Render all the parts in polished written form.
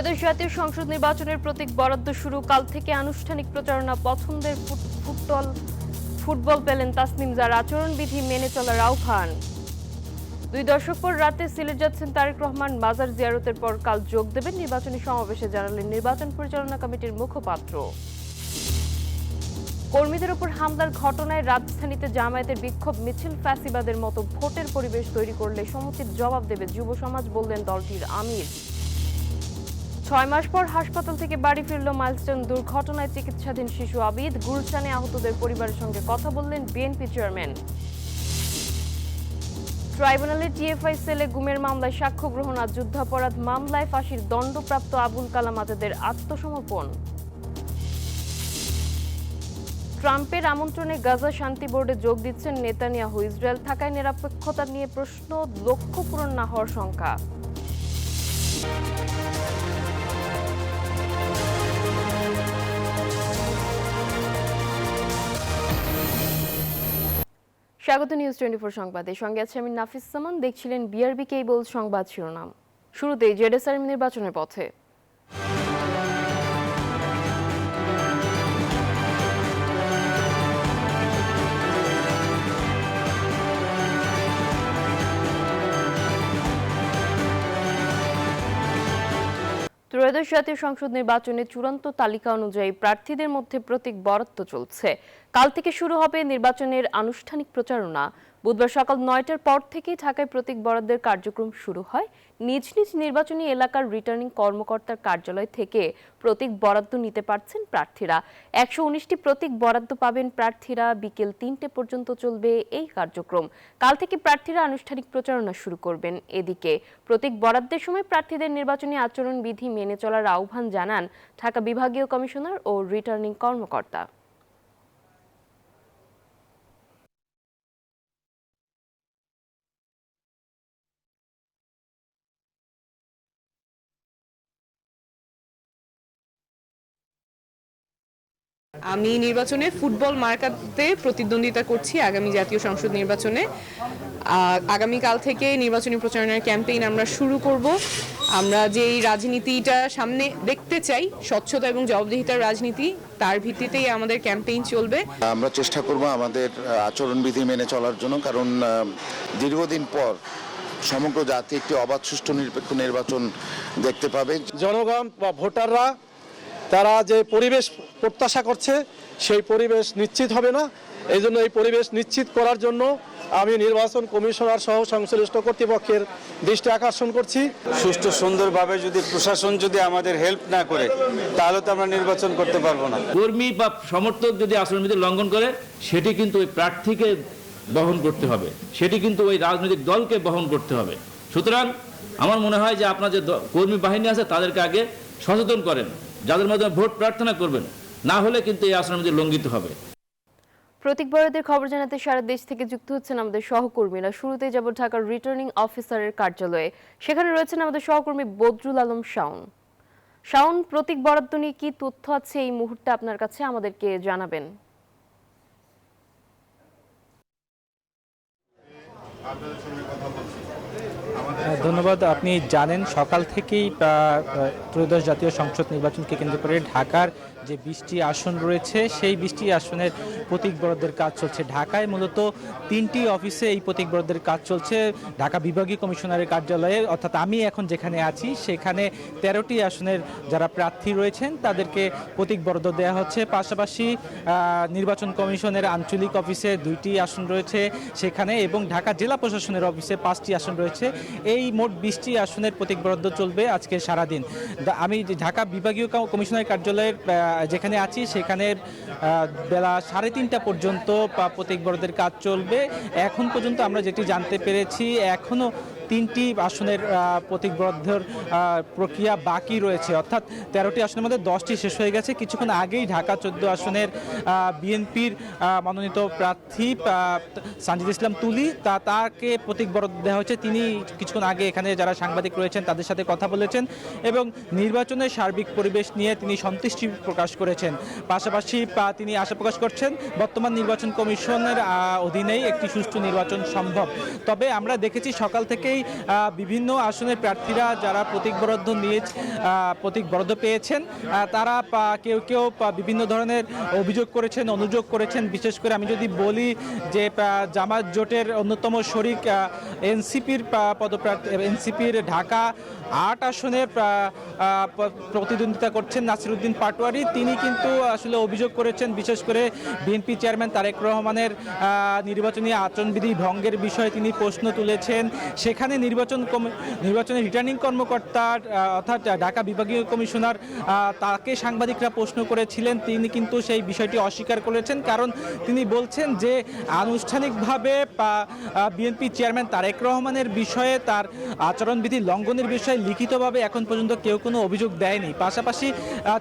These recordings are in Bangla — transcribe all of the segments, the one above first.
ত্রয়োদশ জাতীয় সংসদ নির্বাচনের প্রতীক বরাদ্দ শুরু, কাল থেকে আনুষ্ঠানিক প্রচারণা। পছন্দের ফুটবল পেলেন তাসনিম জারা, আচরণবিধি মেনে চলার আহ্বান। 2 দশক পর রাতে সিলেট যাচ্ছেন তারেক রহমান, মাজার জিয়ারতের পর কাল যোগ দেবেন নির্বাচনী সমাবেশে, জানালেন নির্বাচন পরিচালনা কমিটির মুখপাত্র। কর্মীদের উপর হামলার ঘটনায় রাজধানীতে জামায়াতের বিক্ষোভ মিছিল, ফ্যাসিবাদের মতো ভোটের পরিবেশ তৈরি করলে সমুচিত জবাব দেবে যুব সমাজ, বললেন দলটির আমির। 6 মাস পর হাসপাতাল থেকে বাড়ি ফিরল মাইলস্টোন দুর্ঘটনায় চিকিৎসাধীন শিশু আবিদ। গুলশানে আহতদের পরিবারের সঙ্গে কথা বললেন বিএনপি চেয়ারম্যান। ট্রাইব্যুনালে টিএফআই সেলে গুমের মামলায় সাক্ষ্য গ্রহণ, আজ যুদ্ধাপরাধ মামলায় ফাঁসির দণ্ডপ্রাপ্ত আবুল কালাম আজাদের আত্মসমর্পণ। ট্রাম্পের আমন্ত্রণে গাজা শান্তি বোর্ডে যোগ দিচ্ছেন নেতানিয়াহু। ইসরায়েল থাকায় নিরপেক্ষতা নিয়ে প্রশ্ন, লক্ষ্য পূরণ না হওয়ার শঙ্কা। স্বাগত নিউজ 24 সংবাদে, সঙ্গে আছে আমি নাফিস সামান। দেখছিলেন বিআরবি কেবল সংবাদ শিরোনাম। শুরুতেই জেডএসআর নির্বাচনের পথে। ত্রয়োদশ জাতীয় সংসদ নির্বাচনে চূড়ান্ত তালিকা অনুযায়ী প্রার্থীদের মধ্যে প্রতীক বরাদ্দ চলছে। কাল থেকে শুরু হবে নির্বাচনের আনুষ্ঠানিক প্রচারণা। বুধবার সকাল 9টার পর থেকেই ঢাকায় প্রতীক বরাদ্দের কার্যক্রম শুরু হয়। নিজ নিজ নির্বাচনী এলাকার রিটার্নিং কর্মকর্তার কার্যালয় থেকে প্রতীক বরাদ্দ নিতে পারছেন প্রার্থীরা। 119টি প্রতীক বরাদ্দ পাবেন প্রার্থীরা। বিকেল 3টে পর্যন্ত চলবে এই কার্যক্রম। কাল থেকে প্রার্থীরা আনুষ্ঠানিক প্রচারণা শুরু করবেন। এদিকে প্রতীক বরাদ্দের সময় প্রার্থীদের নির্বাচনী আচরণবিধি মেনে চলার আহ্বান জানান ঢাকা বিভাগীয় কমিশনার ও রিটার্নিং কর্মকর্তা। আমি নির্বাচনে ফুটবল মার্কাতে প্রতিদ্বন্দ্বিতা করছি আগামী জাতীয় সংসদ নির্বাচনে। আগামীকাল থেকে নির্বাচনী প্রচারণার ক্যাম্পেইন আমরা শুরু করব। আমরা যেই রাজনীতিটা সামনে দেখতে চাই, স্বচ্ছতা এবং জবাবদিহিতার রাজনীতি, তার ভিত্তিতেই আমাদের ক্যাম্পেইন চলবে। আমরা চেষ্টা করব আমাদের আচরণবিধি মেনে চলার জন্য, কারণ দীর্ঘদিন পর সমগ্র জাতি একটি অবাধ, সুষ্ঠু, নিরপেক্ষ নির্বাচন দেখতে পাবে। জনগণ বা ভোটাররা তারা যে পরিবেশ প্রত্যাশা করছে সেই পরিবেশ নিশ্চিত হবে না। এই জন্য এই পরিবেশ নিশ্চিত করার জন্য আমি নির্বাচন কমিশনার সহ সংশ্লিষ্ট কর্তৃপক্ষের দৃষ্টি আকর্ষণ করছি। সুষ্ঠু সুন্দরভাবে যদি প্রশাসন যদি আমাদের হেল্প না করে, তাহলে তো আমরা নির্বাচন করতে পারবো না। কর্মী বা সমর্থক যদি আচরণবিধি লঙ্ঘন করে, সেটি কিন্তু ওই প্রার্থীকে বহন করতে হবে, সেটি কিন্তু ওই রাজনৈতিক দলকে বহন করতে হবে। সুতরাং আমার মনে হয় যে আপনার যে কর্মী বাহিনী আছে তাদেরকে আগে সচেতন করেন, যাদের মাধ্যমে ভোট প্রার্থনা করবেন, না হলে কিন্তু এই আচরণবিধি লঙ্ঘিত হবে। প্রতীক বরাদ্দের খবর জানাতে সারা দেশ থেকে যুক্ত হচ্ছেন আমাদের সহকর্মীরা। শুরুতেই যাব ঢাকার রিটার্নিং অফিসারের কার্যালয়ে। সেখানে রয়েছেন আমাদের সহকর্মী বদরুল আলম শাওন। শাওন, প্রতীক বরাদ্দ নিয়ে কি তথ্য আছে এই মুহূর্তে আপনার কাছে, আমাদেরকে জানাবেন। ধন্যবাদ। আপনি জানেন সকাল থেকেই ত্রয়োদশ জাতীয় সংসদ নির্বাচনকে কেন্দ্র করে ঢাকার যে 20টি আসন রয়েছে সেই 20টি আসনের প্রতীক বরাদ্দের কাজ চলছে। ঢাকায় মূলত 3টি অফিসে এই প্রতীক বরাদ্দের কাজ চলছে। ঢাকা বিভাগীয় কমিশনারের কার্যালয়ে, অর্থাৎ আমি এখন যেখানে আছি সেখানে 13টি আসনের যারা প্রার্থী রয়েছেন তাদেরকে প্রতীক বরাদ্দ দেওয়া হচ্ছে। পাশাপাশি নির্বাচন কমিশনের আঞ্চলিক অফিসে 2টি আসন রয়েছে সেখানে, এবং ঢাকা জেলা প্রশাসনের অফিসে 5টি আসন রয়েছে। এই মোট 20টি আসনের প্রতীক বরাদ্দ চলবে আজকে সারাদিন। আমি ঢাকা বিভাগীয় কমিশনারের কার্যালয়ের যেখানে আছি সেখানে বেলা 3:30টা পর্যন্ত প্রতীক বরাদ্দের কাজ চলবে। এখন পর্যন্ত আমরা যেটি জানতে পেরেছি, এখনও 3টি আসনের প্রতীক বরাদ্দের প্রক্রিয়া বাকি রয়েছে, অর্থাৎ 13টি আসনের মধ্যে 10টি শেষ হয়ে গেছে। কিছুক্ষণ আগেই ঢাকা 14 আসনের বিএনপির মনোনীত প্রার্থী সানজিদ ইসলাম তুলি তাকে প্রতীক বরাদ্দ দেওয়া হয়েছে। তিনি কিছুক্ষণ আগে এখানে যারা সাংবাদিক রয়েছেন তাদের সাথে কথা বলেছেন এবং নির্বাচনের সার্বিক পরিবেশ নিয়ে তিনি সন্তুষ্টি প্রকাশ প্রকাশ করেছেন। পাশাপাশি তিনি আশা প্রকাশ করছেন বর্তমান নির্বাচন কমিশনের অধীনেই একটি সুষ্ঠু নির্বাচন সম্ভব। তবে আমরা দেখেছি সকাল থেকেই বিভিন্ন আসনের প্রার্থীরা যারা প্রতীক বরাদ্দ পেয়েছেন তারা কেউ কেউ বিভিন্ন ধরনের অভিযোগ করেছেন, অনুযোগ করেছেন। বিশেষ করে আমি যদি বলি যে জামাত জোটের অন্যতম শরিক এনসিপির ঢাকা ৮ আসনের প্রতিদ্বন্দ্বিতা করছেন নাসিরউদ্দিন পাটোয়ারি। তিনি কিন্তু আসলে অভিযোগ করেছেন বিশেষ করে বিএনপি চেয়ারম্যান তারেক রহমানের নির্বাচনী আচরণবিধি ভঙ্গের বিষয়ে তিনি প্রশ্ন তুলেছেন। সেখানে নির্বাচনের রিটার্নিং কর্মকর্তা অর্থাৎ ঢাকা বিভাগীয় কমিশনার তাকে সাংবাদিকরা প্রশ্ন করেছিলেন, তিনি কিন্তু সেই বিষয়টি অস্বীকার করেছেন। কারণ তিনি বলছেন যে আনুষ্ঠানিকভাবে বিএনপি চেয়ারম্যান তারেক রহমানের বিষয়ে তার আচরণবিধি লঙ্ঘনের বিষয়ে লিখিতভাবে এখন পর্যন্ত কেউ কোনো অভিযোগ দেয়নি। পাশাপাশি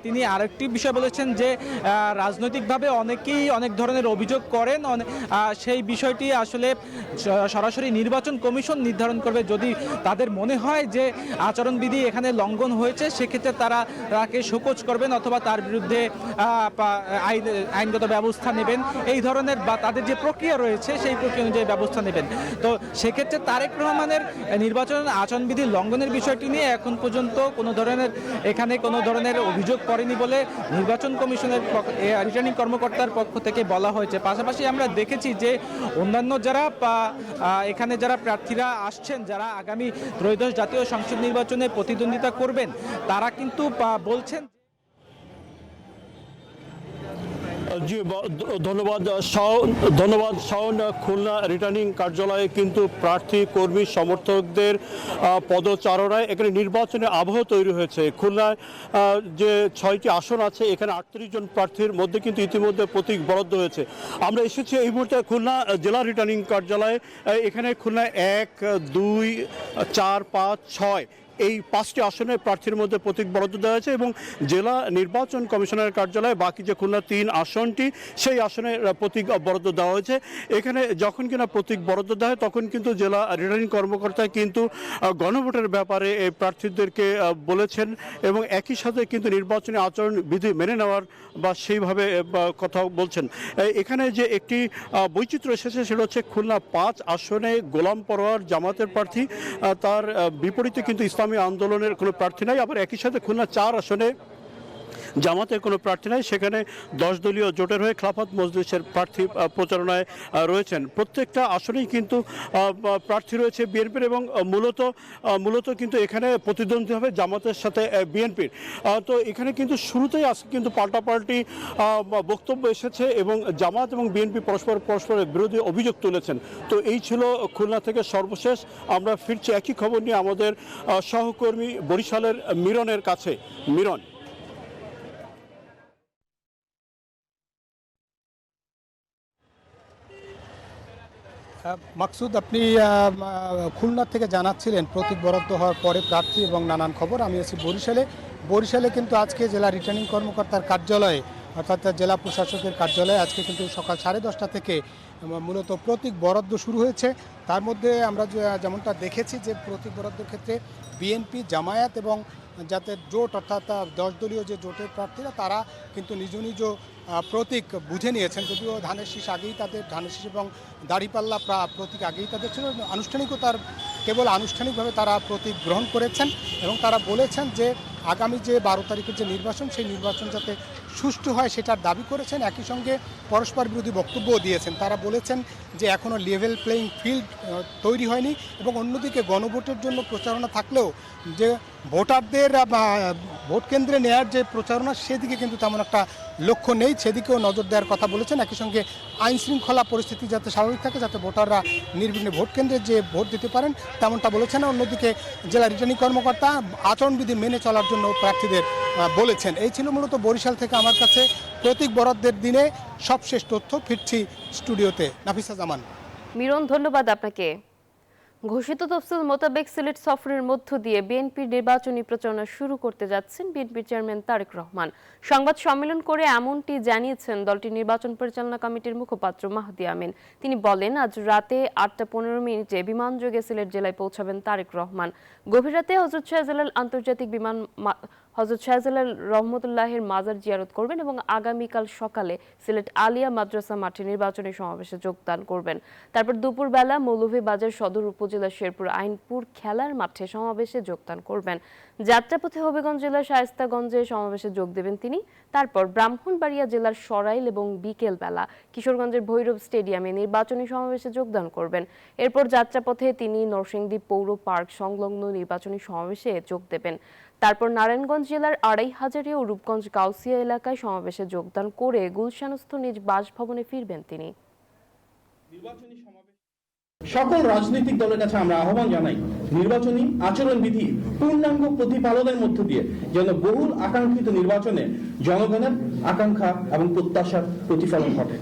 তিনি আরেকটি বিষয় বলেছেন যে রাজনৈতিকভাবে অনেকেই অনেক ধরনের অভিযোগ করেন, সেই বিষয়টি আসলে সরাসরি নির্বাচন কমিশন নির্ধারণ করবে। যদি তাদের মনে হয় যে আচরণবিধি এখানে লঙ্ঘন হয়েছে সেক্ষেত্রে তাকে শোকজ করবেন অথবা তার বিরুদ্ধে আইনগত ব্যবস্থা নেবেন। এই ধরনের বা তাদের যে প্রক্রিয়া রয়েছে সেই প্রক্রিয়া অনুযায়ী ব্যবস্থা নেবেন। তো সেক্ষেত্রে তারেক রহমানের নির্বাচন আচরণবিধি লঙ্ঘনের বিষয়টি নিয়ে এখন পর্যন্ত কোনো ধরনের অভিযোগ করেনি বলে নির্বাচন কমিশনের রিটার্নিং কর্মকর্তার পক্ষ থেকে বলা হয়েছে। পাশাপাশি আমরা দেখেছি যে অন্যান্য এখানে যারা প্রার্থীরা আসছেন, যারা আগামী ত্রয়োদশ জাতীয় সংসদ নির্বাচনে প্রতিদ্বন্দ্বিতা করবেন, তারা কিন্তু বলছেন। জি ধন্যবাদ শাওন। খুলনা রিটার্নিং কার্যালয়ে কিন্তু প্রার্থী কর্মী সমর্থকদের পদচারণায় এখানে নির্বাচনের আবহ তৈরি হয়েছে। খুলনায় যে 6টি আসন আছে এখানে 38 জন প্রার্থীর মধ্যে কিন্তু ইতিমধ্যে প্রতীক বরাদ্দ হয়েছে। আমরা এসেছি এই মুহূর্তে খুলনা জেলা রিটার্নিং কার্যালয়ে। এখানে খুলনায় 1, 2, 4, 5, 6 এই 5টি আসনের প্রার্থীর মধ্যে প্রতীক বরাদ্দ দেওয়া হয়েছে এবং জেলা নির্বাচন কমিশনের কার্যালয়ে বাকি যে খুলনা 3 আসনটি সেই আসনের প্রতীক বরাদ্দ দেওয়া হয়েছে। এখানে যখন কিনা প্রতীক বরাদ্দ দেওয়া হয় তখন কিন্তু জেলা রিটার্নিং কর্মকর্তা কিন্তু গণভোটের ব্যাপারে এই প্রার্থীদেরকে বলেছেন এবং একই সাথে কিন্তু নির্বাচনী আচরণ বিধি মেনে নেওয়ার বা সেইভাবে কথা বলছেন। এখানে যে একটি বৈচিত্র্য এসেছে সেটা হচ্ছে খুলনা 5 আসনে গোলাম পরোয়ার জামাতের প্রার্থী, তার বিপরীতে কিন্তু ইসলামী আন্দোলনের কোনো প্রার্থী নাই। আবার একই সাথে খুলনা 4 আসনে জামাতের কোনো প্রার্থী নাই, সেখানে 10 দলীয় জোটের হয়ে খেলাফত মজলিসের প্রার্থী প্রচারণায় রয়েছেন। প্রত্যেকটা আসনেই কিন্তু প্রার্থী রয়েছে বিএনপির এবং মূলত কিন্তু এখানে প্রতিদ্বন্দ্বী হবে জামাতের সাথে বিএনপির। তো এখানে কিন্তু শুরুতেই আজকে কিন্তু পাল্টাপাল্টি বক্তব্য এসেছে এবং জামাত এবং বিএনপি পরস্পরের বিরোধী অভিযোগ তুলেছেন। তো এই ছিল খুলনা থেকে সর্বশেষ। আমরা ফিরছি একই খবর নিয়ে আমাদের সহকর্মী বরিশালের মিরনের কাছে। মিরন। মাকসুদ, আপনি খুলনা থেকে জানাচ্ছিলেন প্রতীক বরাদ্দ হওয়ার পরে প্রার্থী এবং নানান খবর। আমি আছি বরিশালে কিন্তু আজকে জেলা রিটার্নিং কর্মকর্তার কার্যালয়ে অর্থাৎ জেলা প্রশাসকের কার্যালয়ে আজকে কিন্তু সকাল 10:30 থেকে মূলত প্রতীক বরাদ্দ শুরু হয়েছে। তার মধ্যে আমরা যেমনটা দেখেছি যে প্রতীক বরাদ্দের ক্ষেত্রে বিএনপি, জামায়াত এবং যাতে জোট অর্থাৎ 10 দলীয় যে জোটের প্রার্থীরা তারা কিন্তু নিজ নিজ প্রতীক বুঝে নিয়েছেন। যদিও ধানের শীষ এবং দাড়িপাল্লা প্রতীক আগেই তাদের ছিল, কেবল আনুষ্ঠানিকভাবে তারা প্রতীক গ্রহণ করেছেন এবং তারা বলেছেন যে আগামী যে 12 তারিখের যে নির্বাচন সেই নির্বাচন যাতে সুষ্ঠু হয় সেটার দাবি করেছেন। একই সঙ্গে পরস্পর বিরোধী বক্তব্যও দিয়েছেন। তারা বলেছেন যে এখনও লেভেল প্লেয়িং ফিল্ড তৈরি হয়নি এবং অন্যদিকে গণভোটের জন্য প্রচারণা থাকলেও যে ভোটারদের ভোট কেন্দ্রে নেওয়ার যে প্রচারণা সেদিকে কিন্তু তেমন একটা লক্ষ্য নেই, সেদিকেও নজর দেওয়ার কথা বলেছেন। একই সঙ্গে আইন শৃঙ্খলা পরিস্থিতি যাতে স্বাভাবিক থাকে, যাতে ভোটাররা নির্বিঘ্নে ভোট কেন্দ্রে যে ভোট দিতে পারেন তেমনটা বলেছেন। অন্যদিকে জেলা রিটার্নিং কর্মকর্তা আচরণবিধি মেনে চলার জন্য প্রার্থীদের বলেছেন। এই ছিল মূলত বরিশাল থেকে আমার কাছে প্রতীক বরাদ্দের দিনে সবশেষ তথ্য। ফিরছি স্টুডিওতে। নাফিসা জামান। মিরন, ধন্যবাদ আপনাকে। ঘোষিত তফসিল মোতাবেক সিলেট সফরের মধ্য দিয়ে বিএনপির নির্বাচনী প্রচারণা শুরু করতে যাচ্ছেন বিএনপির চেয়ারম্যান তারেক রহমান। সংবাদ সম্মেলন করে এমনটি জানিয়েছেন দলটির নির্বাচন পরিচালনা কমিটির মুখপাত্র মাহদি আমিন। তিনি বলেন, আজ রাতে 8:15 বিমানযোগে সিলেট জেলায় পৌঁছাবেন তারেক রহমান। গভীর রাতে হযরত শাহজালাল আন্তর্জাতিক হযরত শাহজালাল রহমতুল্লাহের মাজার জিয়ারত করবেন এবং আগামীকাল সকালে সিলেট আলিয়া মাদ্রাসা মাঠে নির্বাচনী সমাবেশে যোগদান করবেন। তারপর দুপুরবেলা মৌলভীবাজার সদর উপজেলা শেরপুর আইনপুর খেলার মাঠে সমাবেশে যোগদান করবেন। যাত্রাপথে হবিগঞ্জ জেলার শায়েস্তাগঞ্জে সমাবেশে যোগ দেবেন তিনি। তারপর ব্রাহ্মণবাড়িয়া জেলার সরাইল এবং বিকেলবেলা কিশোরগঞ্জের ভৈরব স্টেডিয়ামে নির্বাচনী সমাবেশে যোগদান করবেন। এরপর যাত্রাপথে তিনি নরসিংদী পৌর পার্ক সংলগ্ন নির্বাচনী সমাবেশে যোগ দেবেন। তারপর নারায়ণগঞ্জ জেলার আড়াইহাজারী ও রূপগঞ্জ গাউসিয়া এলাকায় সমাবেশে যোগদান করে গুলশানস্থ নিজ বাসভবনে ফিরবেন তিনি। সকল রাজনৈতিক দলের কাছে আমরা আহ্বান জানাই, নির্বাচনী আচরণবিধি পূর্ণাঙ্গ প্রতিপালনের মধ্য দিয়ে যেন বহুল আকাঙ্ক্ষিত নির্বাচনে জনগণের আকাঙ্ক্ষা এবং প্রত্যাশার প্রতিফলন ঘটে।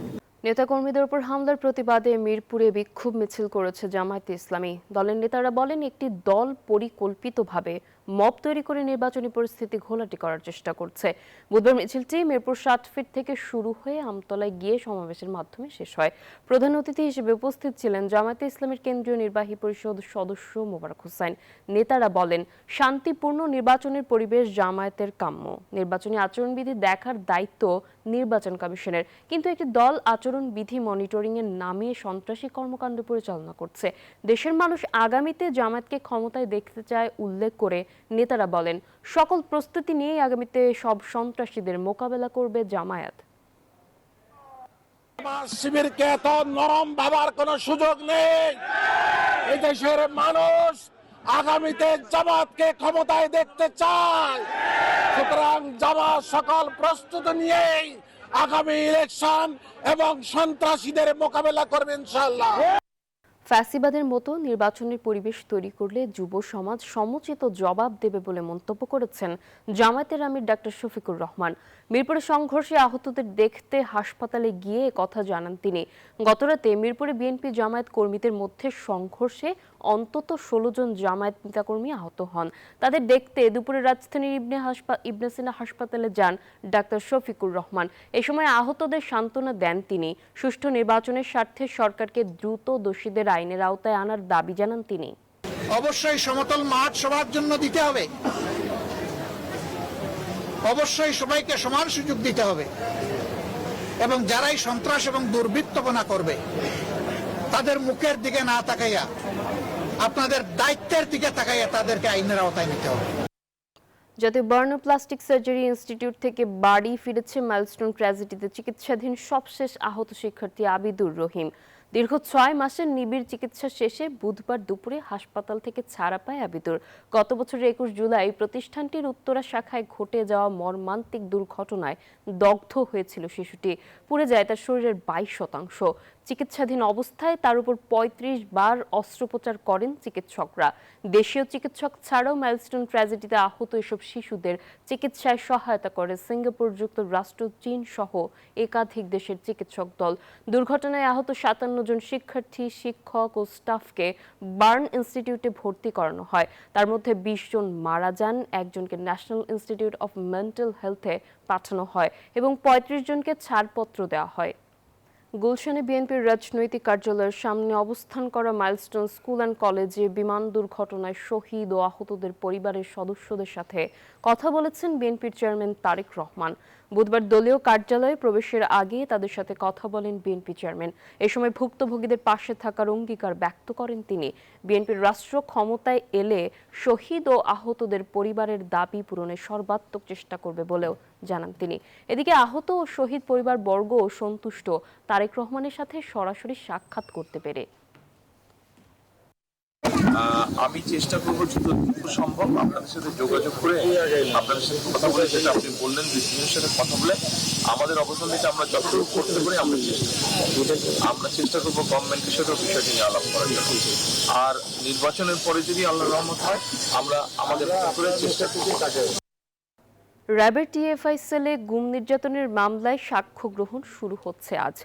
নেতাকর্মীদের উপর হামলার প্রতিবাদে মিরপুরে বিক্ষোভ মিছিল করেছে জামায়াতে ইসলামী। দলের নেতারা বলেন, একটি দল পরিকল্পিতভাবে মব তৈরি করে নির্বাচনী পরিস্থিতি ঘোলাটে করার চেষ্টা করছে। বুধবার মিছিলটি মিরপুর 60 ফিট থেকে শুরু হয়ে আমতলায় গিয়ে সমাবেশের মাধ্যমে শেষ হয়। প্রধান অতিথি হিসেবে উপস্থিত ছিলেন জামায়াতে ইসলামীর কেন্দ্রীয় নির্বাহী পরিষদ সদস্য মোবারক হোসেন। নেতারা বলেন, শান্তিপূর্ণ নির্বাচনের পরিবেশ জামায়াতের কাম্য। নির্বাচনী আচরণবিধি দেখার দায়িত্ব নির্বাচন কমিশনের, কিন্তু একটি দল আচরণবিধি মনিটরিং এর নামে সন্ত্রাসী কর্মকাণ্ড পরিচালনা করছে। দেশের মানুষ আগামীতে জামায়াতকে ক্ষমতায় দেখতে চায় উল্লেখ করে নেতারা বলেন, সকল প্রস্তুতি নিয়ে আগামীতে সব সন্ত্রাসীদের মোকাবেলা করবে জামায়াত। শিবিরকে এত নরম ভাবার কোনো সুযোগ নেই। এই দেশের মানুষ আগামীতে জামাতকে ক্ষমতায় দেখতে চায়। সুতরাং জামাত সকল প্রস্তুতি নিয়েই আগামী ইলেকশন এবং সন্ত্রাসীদের মোকাবেলা করবে ইনশাআল্লাহ। ফ্যাসিবাদের মতো নির্বাচনের পরিবেশ তৈরি করলে যুব সমাজ সমুচিত জবাব দেবে বলে মন্তব্য করেছেন জামায়াতের আমির ডাক্তার শফিকুর রহমান। মিরপুরে সংঘর্ষে আহতদের দেখতে হাসপাতালে গিয়ে কথা জানান তিনি। গতরাতে মিরপুরে বিএনপি জামায়াত কর্মীদের মধ্যে সংঘর্ষে অন্তত 16 জন জামায়াত নেতাকর্মী আহত হন। তাদের দেখতে দুপুরে রাজধানীর ইবনে সিনা হাসপাতালে যান ডাক্তার শফিকুর রহমান। এই সময় আহতদের সান্ত্বনা দেন তিনি। সুষ্ঠু নির্বাচনের স্বার্থে সরকারকে দ্রুত দোষীদের আইনের আওতায় আনার দাবি জানান তিনি। অবশ্যই সমতল মাঠ সবার জন্য দিতে হবে, অবশ্যই সবাইকে সমান সুযোগ দিতে হবে এবং যারাই সন্ত্রাস এবং দুর্বৃত্তপনা করবে তাদের মুখের দিকে না তাকাইয়া আপনাদের দায়িত্বের দিকে তাকাইয়া তাদেরকে আইনের আওতায় নিতে হবে। জাতীয় বার্ন প্লাস্টিক সার্জারি ইনস্টিটিউট থেকে বাড়ি ফিরেছে মাইলস্টোন ট্র্যাজেডিতে চিকিৎসাধীন সবশেষ আহত শিক্ষার্থী আবিদুর রহিম। দীর্ঘ 6 মাসের নিবিড় চিকিৎসা শেষে বুধবার দুপুরে হাসপাতাল থেকে ছাড়া পায় আবিদুর। গত বছরের 21 জুলাই প্রতিষ্ঠানটির উত্তরা শাখায় ঘটে যাওয়া মর্মান্তিক দুর্ঘটনায় দগ্ধ হয়েছিল শিশুটি। পুড়ে যায় তার শরীরের 22%। চিকিৎসাধীন অবস্থায় তার উপর 35 বার অস্ত্রোপচার করেন চিকিৎসকরা। দেশীয় চিকিৎসক ছাড়াও মাইলস্টোন ট্র্যাজেডিতে আহত এসব শিশুদের চিকিৎসায় সহায়তা করে সিঙ্গাপুর, যুক্তরাষ্ট্র, চীন সহ একাধিক দেশের চিকিৎসক দল। দুর্ঘটনায় আহত 57 জন শিক্ষার্থী, শিক্ষক ও স্টাফকে বার্ন ইনস্টিটিউটে ভর্তি করানো হয়। তার মধ্যে 20 জন মারা যান, একজনকে ন্যাশনাল ইনস্টিটিউট অফ মেন্টাল হেলথে পাঠানো হয় এবং 35 জনকে ছাড়পত্র দেওয়া হয়। গুলশানে বিএনপির রাজনৈতিক কার্যালয়ের সামনে অবস্থান করা মাইলস্টোন স্কুল অ্যান্ড কলেজে বিমান দুর্ঘটনায় শহীদ ও আহতদের পরিবারের সদস্যদের সাথে কথা বলেছেন বিএনপির চেয়ারম্যান তারেক রহমান। বুধবার দলীয় কার্যালয়ে প্রবেশের আগে তাদের সাথে কথা বলেন বিএনপি চেয়ারম্যান। এ সময় ভুক্তভোগীদের পাশে থাকার অঙ্গীকার ব্যক্ত করেন তিনি। বিএনপির রাষ্ট্র ক্ষমতায় এলে শহীদ ও আহতদের পরিবারের দাবি পূরণের সর্বাত্মক চেষ্টা করবে বলেও জানান তিনি। এদিকে আহত ও শহীদ পরিবারবর্গও সন্তুষ্ট তারেক রহমানের সাথে সরাসরি সাক্ষাৎ করতে পেরে। আমি চেষ্টা করবো যতটুকু সম্ভব আপনাদের সাথে যোগাযোগ করে আপনাদের সাথে কথা বলে, যেটা আপনি বললেন বিসিবির সাথে কথা বলে আমাদের অবস্থানটা আমরা যতটুকু করতে পারি আমরা চেষ্টা করবো গভর্নমেন্টের সাথে বিষয়টি নিয়ে আলাপ করার জন্য। আর নির্বাচনের পরে যদি আল্লাহর রহমত হয় আমরা আমাদের চেষ্টা করবো কাজে। র্যাবের টিএফআই সেলে গুম নির্যাতনের মামলায় সাক্ষ্য গ্রহণ শুরু হচ্ছে আজ।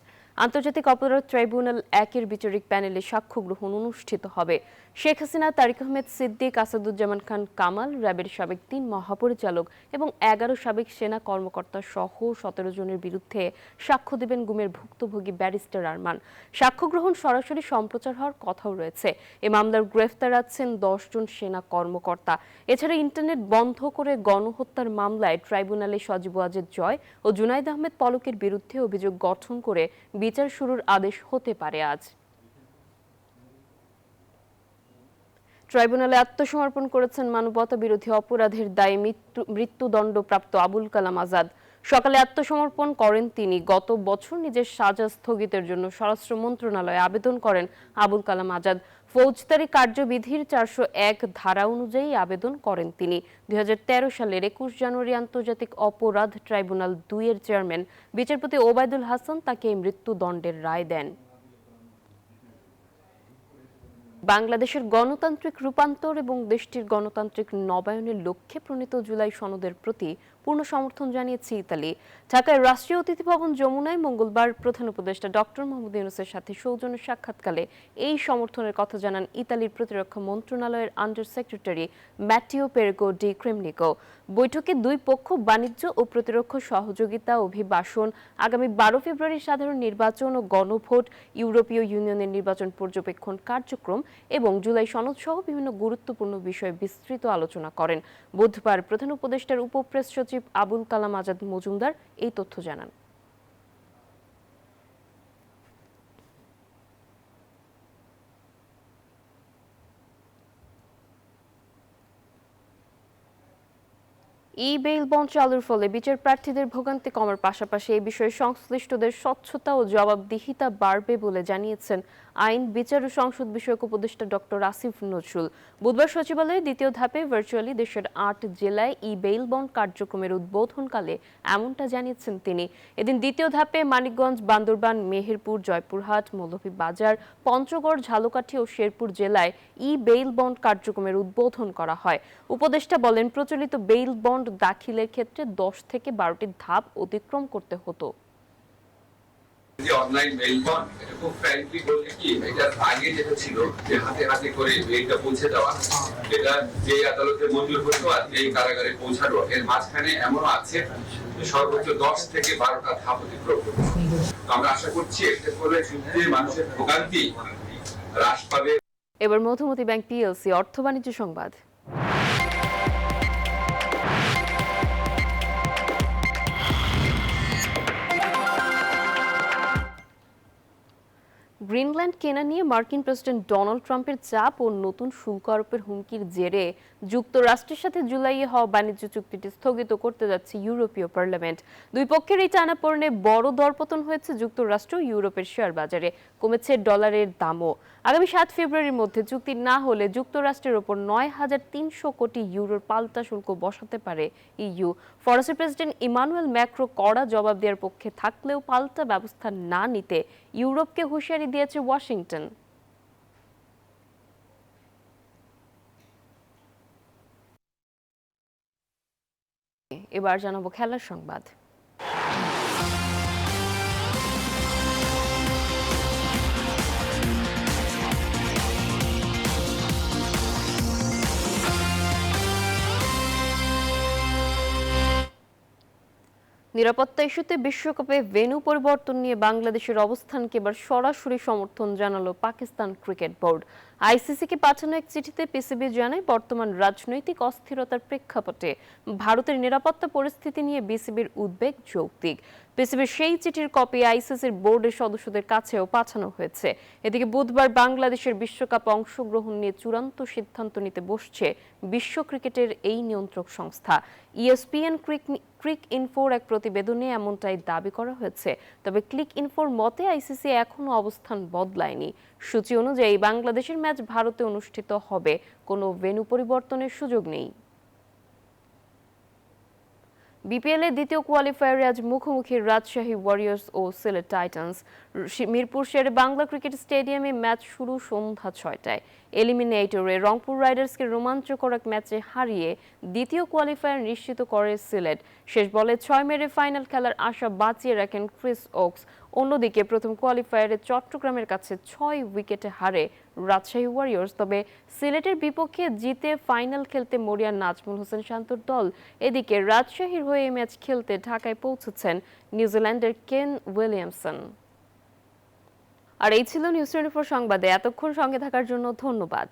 আন্তর্জাতিক অপরাধ ট্রাইব্যুনাল 1-এর বিচারিক প্যানেলে সাক্ষ্য গ্রহণ অনুষ্ঠিত হবে। শেখ হাসিনা, তারিক আহমেদ সিদ্দিক, আসাদুজ্জামান খান কামাল, র্যাবের সাবেক ৩ মহাপরিচালক এবং ১১ সাবেক সেনা কর্মকর্তা সহ ১৭ জনের বিরুদ্ধে সাক্ষ্য দেবেন গুমের ভুক্তভোগী ব্যারিস্টার আরমান। সাক্ষ্য গ্রহণ সরাসরি সম্প্রচার হওয়ার কথাও রয়েছে। এ মামলার গ্রেফতার আছেন ১০ জন সেনা কর্মকর্তা। এছাড়া ইন্টারনেট বন্ধ করে গণহত্যার মামলায় ট্রাইব্যুনালে সজীব ওয়াজেদ জয় ও জুনাইদ আহমেদ পলকের বিরুদ্ধে অভিযোগ গঠন করে বিচার শুরুর আদেশ হতে পারে আজ। ট্রাইব্যুনালে আত্মসমর্পণ করেছেন মানবতা বিরোধী অপরাধের দায়ে মৃত্যুদণ্ডপ্রাপ্ত আবুল কালাম আজাদ। সকালে আত্মসমর্পণ করেন তিনি। গত বছর নিজের সাজা স্থগিতের জন্য স্বরাষ্ট্র মন্ত্রণালয়ে আবেদন করেন আবুল কালাম আজাদ। ফৌজদারি কার্যবিধির ৪০১ ধারা অনুযায়ী আবেদন করেন তিনি। ২০১৩ সালের ২১ জানুয়ারি আন্তর্জাতিক অপরাধ ট্রাইব্যুনাল ২ এর চেয়ারম্যান বিচারপতি ওবায়দুল হাসান তাকে এই মৃত্যুদণ্ডের রায় দেন। বাংলাদেশের গণতান্ত্রিক রূপান্তর এবং দেশটির গণতান্ত্রিক নবায়নের লক্ষ্যে প্রণীত জুলাই সনদের প্রতি পূর্ণ সমর্থন জানিয়েছে ইতালি। ঢাকায় রাষ্ট্রীয় অতিথি ভবন যমুনায় মঙ্গলবার প্রধান উপদেষ্টা ডক্টর মোহাম্মদ ইউনূসের সাথে সৌজন্য সাক্ষাৎকালে এই সমর্থনের কথা জানান ইতালির প্রতিরক্ষা মন্ত্রণালয়ের আন্ডার সেক্রেটারি ম্যাটিও পেরেগো ডি ক্রেমনিকো। বৈঠকে দুই পক্ষ বাণিজ্য ও প্রতিরক্ষা সহযোগিতা, অভিবাসন, আগামী ১২ ফেব্রুয়ারি সাধারণ নির্বাচন ও গণভোট, ইউরোপীয় ইউনিয়নের নির্বাচন পর্যবেক্ষণ কার্যক্রম এবং জুলাই সনদ সহ বিভিন্ন গুরুত্বপূর্ণ বিষয়ে বিস্তৃত আলোচনা করেন। বুধবার প্রধান উপদেষ্টার উপপ্রেস সচিব আবুল কালাম আজাদ মজুমদার এই তথ্য জানান। ই-বেইল বন্ড চালুর ফলে বিচার প্রার্থীদের ভোগান্তি কমার পাশাপাশি এই বিষয়ে সংশ্লিষ্টদের স্বচ্ছতা ও জবাবদিহিতা বাড়বে বলে জানিয়েছেন আইন, বিচার ও সংসদ বিষয়ক উপদেষ্টা ডক্টর আসিফ নজরুল। বুধবার সচিবালয়ে দ্বিতীয় ধাপে ভার্চুয়ালি দেশের ৮ জেলায় ই-বেইল বন্ড কার্যক্রমের উদ্বোধনকালে এমনটা জানিয়েছেন তিনি। এদিন দ্বিতীয় ধাপে মানিকগঞ্জ, বান্দরবান, মেহেরপুর, জয়পুরহাট, মৌলভীবাজার, পঞ্চগড়, ঝালকাঠি ও শেরপুর জেলায় ই-বেইল বন্ড কার্যক্রমের উদ্বোধন করা হয়। উপদেষ্টা বলেন, প্রচলিত বেইল বন্ড দাখিলের ক্ষেত্রে ১০ থেকে ১২টি ধাপ অতিক্রম করতে হতো। অনলাইন মেইল বন্ড, এটা খুব ফ্র্যাঙ্কলি বলতে কি, এটার আগে যেটা ছিল যে হাতে হাতে করে মেইলটা পৌঁছে দেওয়া, এটা যে আদালতে মঞ্জুর হতো আর এই কারাগারে পৌঁছানো, এর মাঝখানে এমনও আছে সর্বোচ্চ ১০ থেকে ১২টা ধাপ অতিক্রম করতে। আমরা আশা করছি এতে করে যুদ্ধে মানুষের ভোগান্তি হ্রাস পাবে। এবার মধুমতি ব্যাংক পিএলসি অর্থ বাণিজ্য সংবাদ। গ্রিনল্যান্ড কেনা নিয়ে মার্কিন প্রেসিডেন্ট ডোনাল্ড ট্রাম্পের চাপ ও নতুন শুল্ক আরোপের হুমকির জেরে যুক্তরাষ্ট্রের সাথে জুলাইয়ে হওয়া বাণিজ্য চুক্তিটি স্থগিত করতে যাচ্ছে ইউরোপীয় পার্লামেন্ট। দুই পক্ষের এই টানাপোড়েনে বড় দরপতন হয়েছে যুক্তরাষ্ট্র ও ইউরোপের শেয়ার বাজারে, কমেছে ডলারের দামও। আগামী ৭ ফেব্রুয়ারির মধ্যে চুক্তি না হলে যুক্তরাষ্ট্রের ওপর ৯,৩০০ কোটি ইউরোর পাল্টা শুল্ক বসাতে পারে ইইউ। ফরাসি প্রেসিডেন্ট ইমানুয়েল ম্যাক্রো কড়া জবাব দেওয়ার পক্ষে থাকলেও পাল্টা ব্যবস্থা না নিতে ইউরোপকে হুঁশিয়ারি দিয়েছে ওয়াশিংটন। এবার জানাবো খেলার সংবাদ। নিরাপত্তা ইস্যুতে বিশ্বকাপে ভেন্যু পরিবর্তন নিয়ে বাংলাদেশের অবস্থানকে এবার সরাসরি সমর্থন জানালো পাকিস্তান ক্রিকেট বোর্ড। আইসিসিকে পাঠানো এক চিঠিতে পিসিবি জানায়, বর্তমান রাজনৈতিক অস্থিরতার প্রেক্ষাপটে ভারতের নিরাপত্তা পরিস্থিতি নিয়ে বিসিবির উদ্বেগ যৌক্তিক। পিসিবির সেই চিঠির কপি আইসিসির বোর্ডের সদস্যদের কাছেও পাঠানো হয়েছে। এদিকে বুধবার বাংলাদেশের বিশ্বকাপে অংশগ্রহণ নিয়ে চূড়ান্ত সিদ্ধান্ত নিতে বসছে বিশ্ব ক্রিকেটের এই নিয়ন্ত্রক সংস্থা। ইএসপিএন ক্রিক ইনফোর এক প্রতিবেদনে এমনটাই দাবি করা হয়েছে। তবে ক্লিক ইনফোর মতে আইসিসি এখনো অবস্থান বদলায়নি। সূচি অনুযায়ী বাংলাদেশের ম্যাচ ভারতে অনুষ্ঠিত হবে, কোনো ভেন্যু পরিবর্তনের সুযোগ নেই। বিপিএল এর দ্বিতীয় কোয়ালিফায়ারে আজ মুখোমুখি রাজশাহী ওয়ারিয়র্স ও সিলেট টাইটান্স। মিরপুর শেরে বাংলা ক্রিকেট স্টেডিয়ামে ম্যাচ শুরু সন্ধ্যা 6টায়। এলিমিনেটরে রংপুর রাইডার্সকে রোমাঞ্চকর এক ম্যাচে হারিয়ে দ্বিতীয় কোয়ালিফায়ার নিশ্চিত করে সিলেট। শেষ বলে 6 মেরে ফাইনাল খেলার আশা বাঁচিয়ে রাখেন ক্রিস ওকস। অন্যদিকে প্রথম কোয়ালিফায়ারে চট্টগ্রামের কাছে 6 উইকেটে হারে রাজশাহী ওয়ারিয়র্স। তবে সিলেটের বিপক্ষে জিতে ফাইনাল খেলতে মরিয়া নাজমুল হোসেন শান্তর দল। এদিকে রাজশাহীর হয়ে এই ম্যাচ খেলতে ঢাকায় পৌঁছেছেন নিউজিল্যান্ডের কেন উইলিয়ামসন। আর এই ছিল নিউজ 24 সংবাদে। এতক্ষণ সঙ্গে থাকার জন্য ধন্যবাদ।